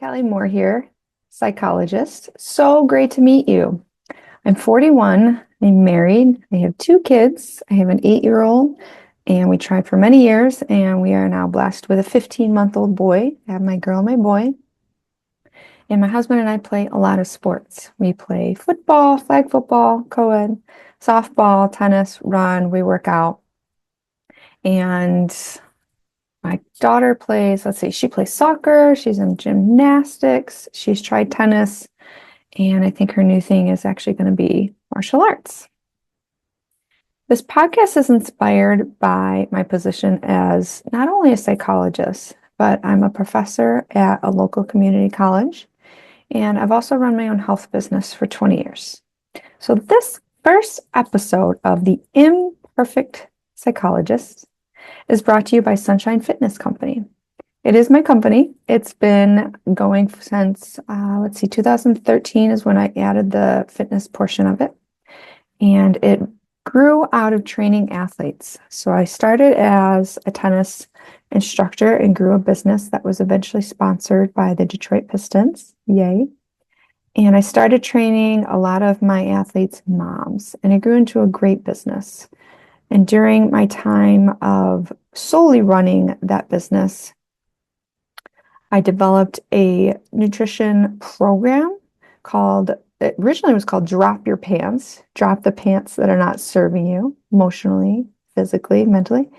Kelly Moore here, psychologist. So great to meet you. I'm 41. I'm married. I have two kids. I have an 8-year-old, and we tried for many years, and we are now blessed with a 15-month-old boy. I have my girl and my boy. And my husband and I play a lot of sports. We play football, flag football, co-ed, softball, tennis, run. We work out. And my daughter plays, let's see, she plays soccer. She's in gymnastics. She's tried tennis. And I think her new thing is actually going to be martial arts. This podcast is inspired by my position as not only a psychologist, but I'm a professor at a local community college. And I've also run my own health business for 20 years. So this first episode of the Imperfect Psychologist is brought to you by Sunshine Fitness Company. It is my company. It's been going since, 2013 is when I added the fitness portion of it. And it grew out of training athletes. So I started as a tennis instructor and grew a business that was eventually sponsored by the Detroit Pistons. Yay. And I started training a lot of my athletes' moms, and it grew into a great business. And during my time of solely running that business, I developed a nutrition program it originally was called Drop Your Pants, drop the pants that are not serving you emotionally, physically, mentally.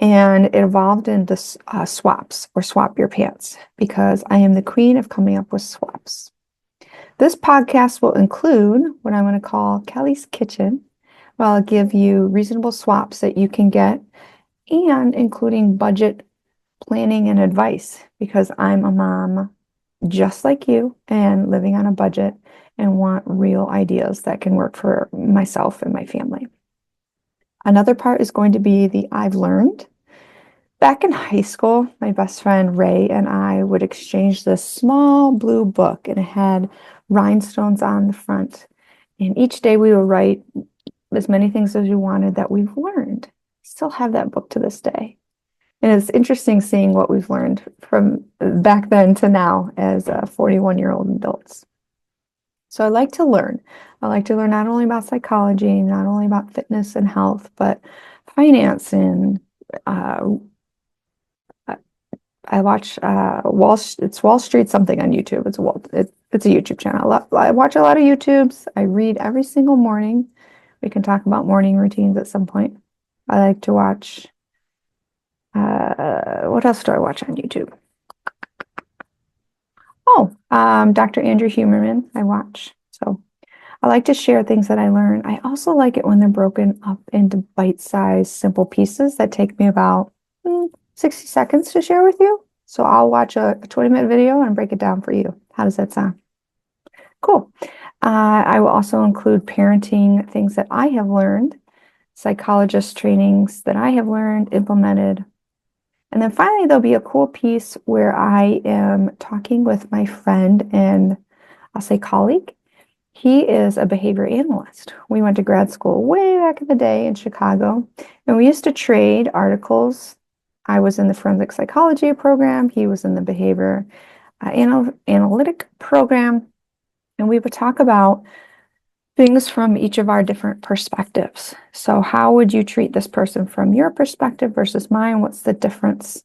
And it evolved into swaps or swap your pants because I am the queen of coming up with swaps. This podcast will include what I'm going to call Kelly's Kitchen, where I'll give you reasonable swaps that you can get and including budget planning and advice because I'm a mom just like you and living on a budget and want real ideas that can work for myself and my family. Another part is going to be the I've learned. Back in high school, my best friend Ray and I would exchange this small blue book, and it had rhinestones on the front. And each day we would write as many things as we wanted that we've learned. I still have that book to this day. And it's interesting seeing what we've learned from back then to now as 41-year-old adults. So I like to learn. I like to learn not only about psychology, not only about fitness and health, but finance and I watch it's Wall Street something on YouTube. It's a YouTube channel. I watch a lot of YouTubes. I read every single morning. We can talk about morning routines at some point. I like to watch. What else do I watch on YouTube? Dr. Andrew Huberman, I watch. So I like to share things that I learn. I also like it when they're broken up into bite-sized, simple pieces that take me about 60 seconds to share with you. So I'll watch a 20-minute video and break it down for you. How does that sound? Cool. I will also include parenting things that I have learned, psychologist trainings that I have learned, implemented. And then finally, there'll be a cool piece where I am talking with my friend and I'll say colleague. He is a behavior analyst. We went to grad school way back in the day in Chicago, and we used to trade articles. I was in the forensic psychology program. He was in the behavior analytic program. And we would talk about things from each of our different perspectives. So how would you treat this person from your perspective versus mine? What's the difference?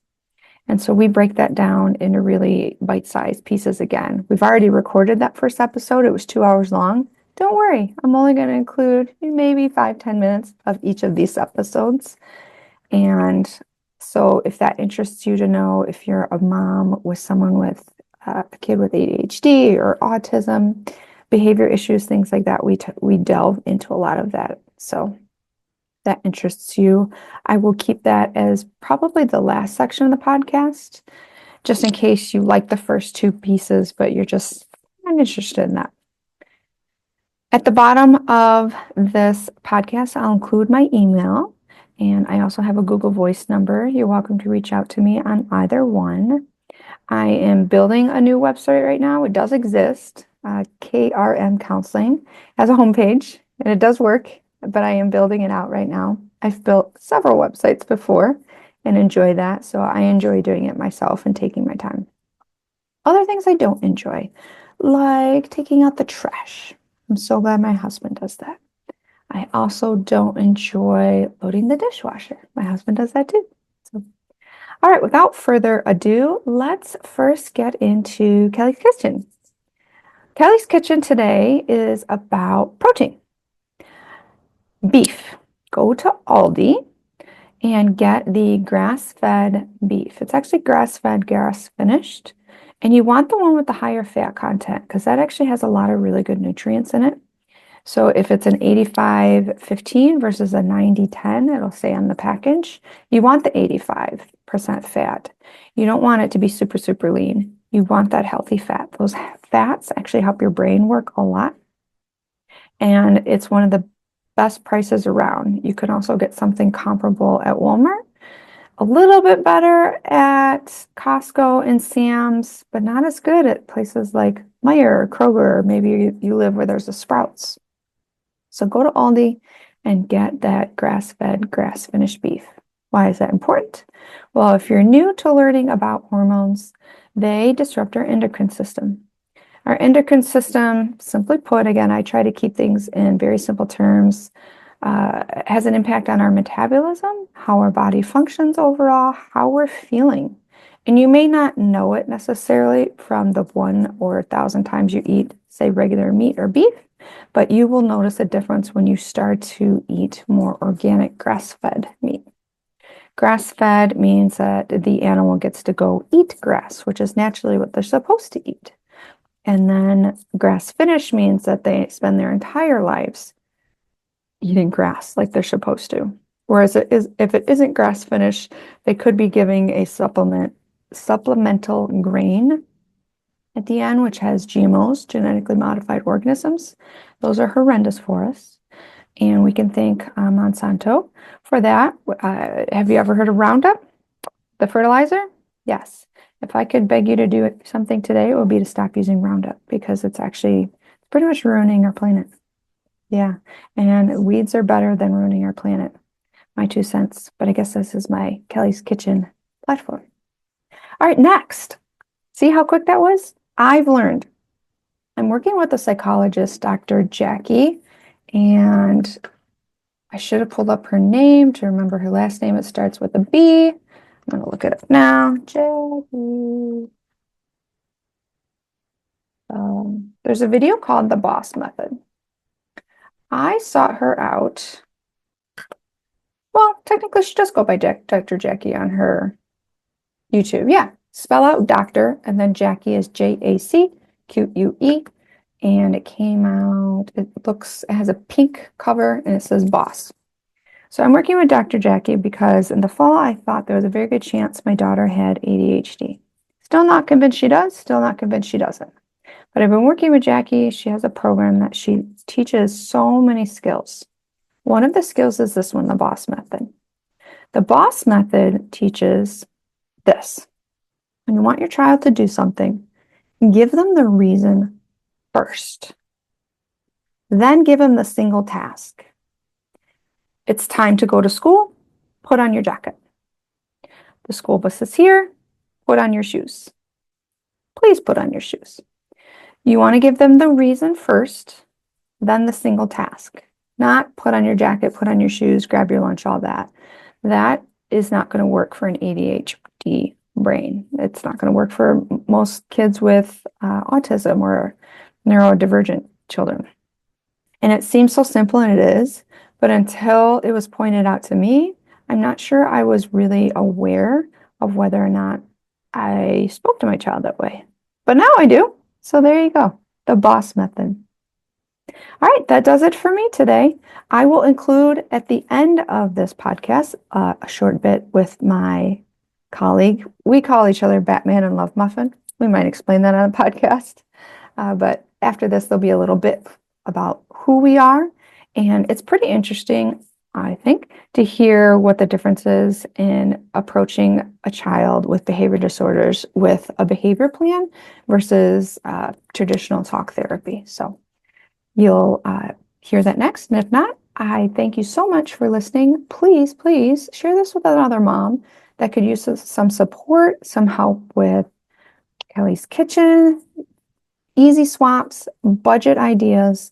And so we break that down into really bite-sized pieces again. We've already recorded that first episode. It was 2 hours long. Don't worry, I'm only going to include maybe 5-10 minutes of each of these episodes. And so if that interests you to know if you're a mom with someone with a kid with ADHD or autism, behavior issues, things like that, we delve into a lot of that. So that interests you, I will keep that as probably the last section of the podcast, just in case you like the first two pieces, but you're just not interested in that. At the bottom of this podcast, I'll include my email, and I also have a Google Voice number. You're welcome to reach out to me on either one. I am building a new website right now. It does exist. KRM Counseling has a homepage, and it does work, but I am building it out right now. I've built several websites before and enjoy that, so I enjoy doing it myself and taking my time. Other things I don't enjoy, like taking out the trash. I'm so glad my husband does that. I also don't enjoy loading the dishwasher. My husband does that too. So, all right, without further ado, let's first get into Kelly's Kitchen. Kelly's Kitchen today is about protein. Beef. Go to Aldi and get the grass-fed beef. It's actually grass-fed, grass-finished. And you want the one with the higher fat content because that actually has a lot of really good nutrients in it. So if it's an 85-15 versus a 90-10, it'll say on the package, you want the 85% fat. You don't want it to be super, super lean. You want that healthy fat. Those fats actually help your brain work a lot. And it's one of the best prices around. You can also get something comparable at Walmart, a little bit better at Costco and Sam's, but not as good at places like Meijer or Kroger, or maybe you live where there's a Sprouts. So go to Aldi and get that grass-fed, grass-finished beef. Why is that important? Well, if you're new to learning about hormones, they disrupt our endocrine system. Our endocrine system, simply put, again, I try to keep things in very simple terms, has an impact on our metabolism, how our body functions overall, how we're feeling. And you may not know it necessarily from the 1 or 1,000 times you eat, say, regular meat or beef, but you will notice a difference when you start to eat more organic grass-fed meat. Grass-fed means that the animal gets to go eat grass, which is naturally what they're supposed to eat. And then grass-finished means that they spend their entire lives eating grass like they're supposed to. Whereas if it isn't grass-finished, they could be giving a supplemental grain at the end, which has GMOs, genetically modified organisms. Those are horrendous for us. And we can thank Monsanto for that. Have you ever heard of Roundup, the fertilizer? Yes. If I could beg you to do something today, it would be to stop using Roundup because it's actually pretty much ruining our planet. Yeah. And weeds are better than ruining our planet. My 2 cents. But I guess this is my Kelly's Kitchen platform. All right, next. See how quick that was? I've learned. I'm working with a psychologist, Dr. Jackie, and I should have pulled up her name to remember her last name. It starts with a B. I'm going to look it up now. Jackie. There's a video called The Boss Method. I sought her out. Well, technically, she does go by Dr. Jackie on her YouTube. Yeah, spell out doctor, and then Jackie is JACQUE. And it came out, it has a pink cover, and it says boss. So I'm working with Dr. Jackie because in the fall, I thought there was a very good chance my daughter had ADHD. Still not convinced she does, still not convinced she doesn't. But I've been working with Jackie. She has a program that she teaches so many skills. One of the skills is this one, the boss method. The boss method teaches this. When you want your child to do something, give them the reason first. Then give them the single task. It's time to go to school, put on your jacket. The school bus is here, put on your shoes. Please put on your shoes. You want to give them the reason first, then the single task. Not put on your jacket, put on your shoes, grab your lunch, all that. That is not going to work for an ADHD brain. It's not going to work for most kids with autism or neurodivergent children. And it seems so simple, and it is, but until it was pointed out to me, I'm not sure I was really aware of whether or not I spoke to my child that way. But now I do. So there you go, the boss method. All right, that does it for me today. I will include at the end of this podcast a short bit with my colleague. We call each other Batman and Love Muffin. We might explain that on a podcast. But after this, there'll be a little bit about who we are. And it's pretty interesting, I think, to hear what the difference is in approaching a child with behavior disorders with a behavior plan versus traditional talk therapy. So you'll hear that next. And if not, I thank you so much for listening. Please, please share this with another mom that could use some support, some help with Kelly's Kitchen, easy swaps, budget ideas,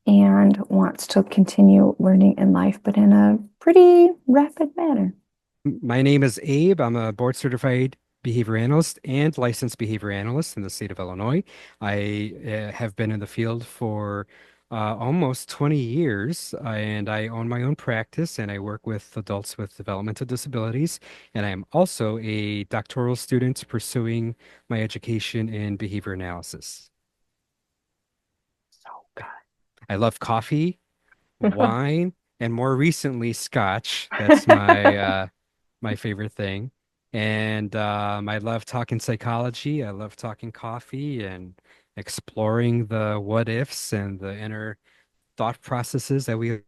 and wants to continue learning in life, but in a pretty rapid manner. My name is Abe. I'm a board certified behavior analyst and licensed behavior analyst in the state of Illinois. I have been in the field for almost 20 years, and I own my own practice and I work with adults with developmental disabilities. And I am also a doctoral student pursuing my education in behavior analysis. So I love coffee, good. wine, and more recently, scotch. That's my favorite thing. And I love talking psychology. I love talking coffee and exploring the what ifs and the inner thought processes that we go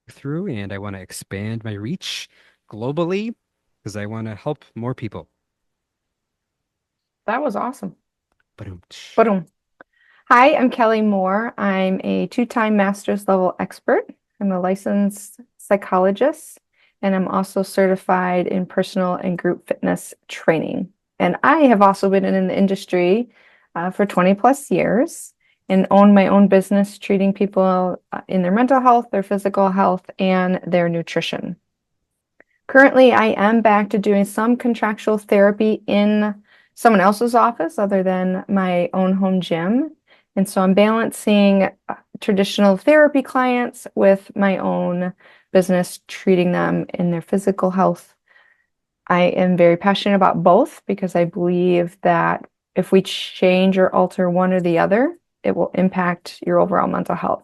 through. And I want to expand my reach globally because I want to help more people. That was awesome. But Boom. Hi, I'm Kelly Moore. I'm a two-time master's level expert. I'm a licensed psychologist, and I'm also certified in personal and group fitness training. And I have also been in the industry for 20 plus years and own my own business treating people in their mental health, their physical health, and their nutrition. Currently, I am back to doing some contractual therapy in someone else's office other than my own home gym. And so I'm balancing traditional therapy clients with my own business, treating them in their physical health. I am very passionate about both because I believe that if we change or alter one or the other, it will impact your overall mental health.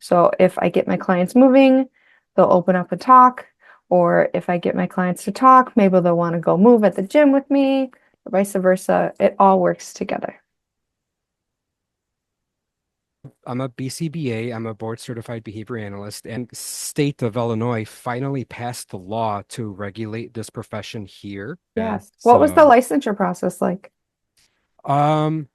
So if I get my clients moving, they'll open up and talk. Or if I get my clients to talk, maybe they'll want to go move at the gym with me, or vice versa. It all works together. I'm a BCBA. I'm a board certified behavior analyst, and state of Illinois finally passed the law to regulate this profession here. And Yes. What was the so, licensure process like? um,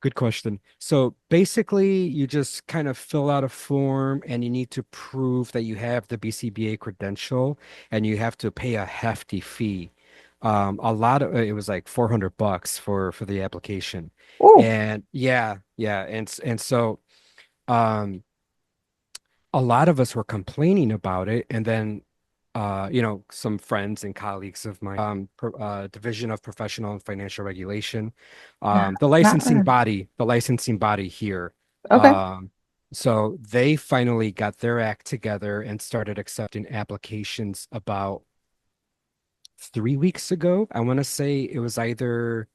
good question. So basically, you just kind of fill out a form and you need to prove that you have the BCBA credential and you have to pay a hefty fee. A lot of it was like $400 for the application. Oh, And yeah, and so um a lot of us were complaining about it, and then some friends and colleagues of mine, Division of Professional and Financial Regulation, not, the not licensing body here. okay. Um, so they finally got their act together and started accepting applications about 3 weeks ago. I want to say it was either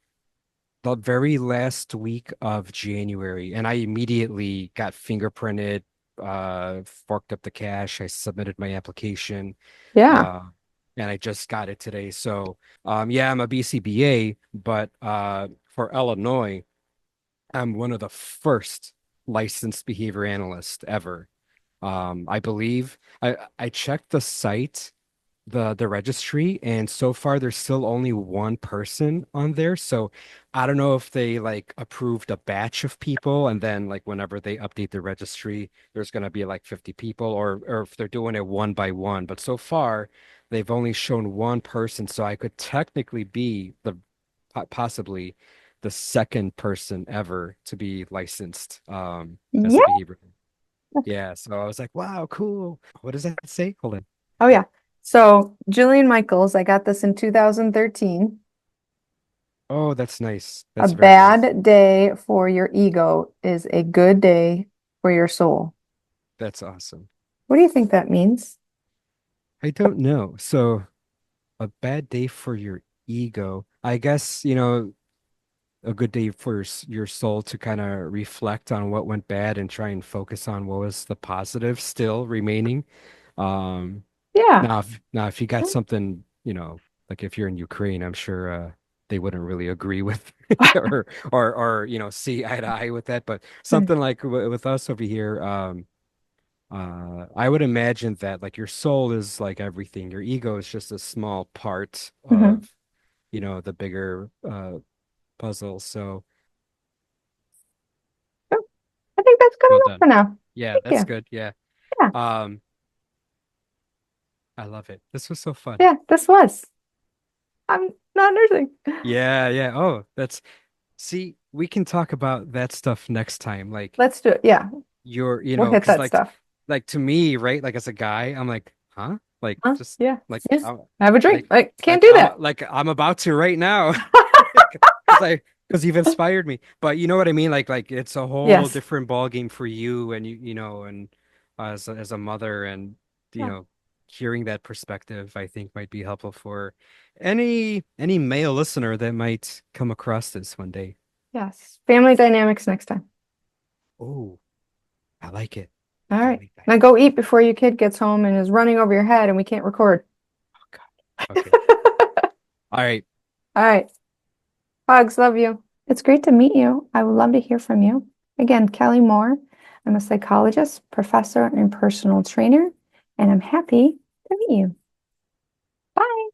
the very last week of January, and I immediately got fingerprinted, forked up the cash. I submitted my application, Yeah. uh, and I just got it today. So, yeah, I'm a BCBA, but for Illinois, I'm one of the first licensed behavior analysts ever. I believe I checked the site, the registry, and so far there's still only one person on there. So I don't know if they like approved a batch of people and then like whenever they update the registry there's going to be like 50 people, or if they're doing it one by one. But so far they've only shown one person, so I could technically be the possibly the second person ever to be licensed as a Yeah. behavior. Yeah, so I was like, wow, cool. What does that say? Hold on. Oh, yeah. So, Jillian Michaels, I got this in 2013. Oh, that's nice. A That's very nice. bad day for your ego is a good day for your soul. That's awesome. What do you think that means? I don't know. So, a bad day for your ego. I guess, a good day for your soul to kind of reflect on what went bad and try and focus on what was the positive still remaining. Um, Yeah. now if you got something, like if you're in Ukraine, I'm sure they wouldn't really agree with or see eye to eye with that. But something like with us over here, I would imagine that like your soul is like everything. Your ego is just a small part Mhm. of, the bigger puzzle. So I think that's good well enough done. for now. Yeah, Thank that's you. good. Yeah. Yeah. Um, I love it. This was so fun. Yeah, this was. Um, not nursing. Yeah, yeah. Oh, that's see, we can talk about that stuff next time. Like Let's do it. Yeah, we'll hit because that stuff. like to me, right? Like as a guy, I'm like, huh? Like Huh? just Yeah. like Yes. Have a drink. like Like, can't do that. like I'm about to right now because because you've inspired me. But you know what I mean? Like it's a whole Yes. different ball game for you and you know and as a mother and you Yeah. know hearing that perspective I think might be helpful for any male listener that might come across this one day. Yes. Family dynamics next time. Oh, I like it. All right. Family Now dynamic. go eat before your kid gets home and is running over your head and we can't record. Oh God. Okay. All right. All right. Hugs. Love you. It's great to meet you. I would love to hear from you. Again, Kelly Moore. I'm a psychologist, professor, and personal trainer, and I'm happy to meet you. Bye.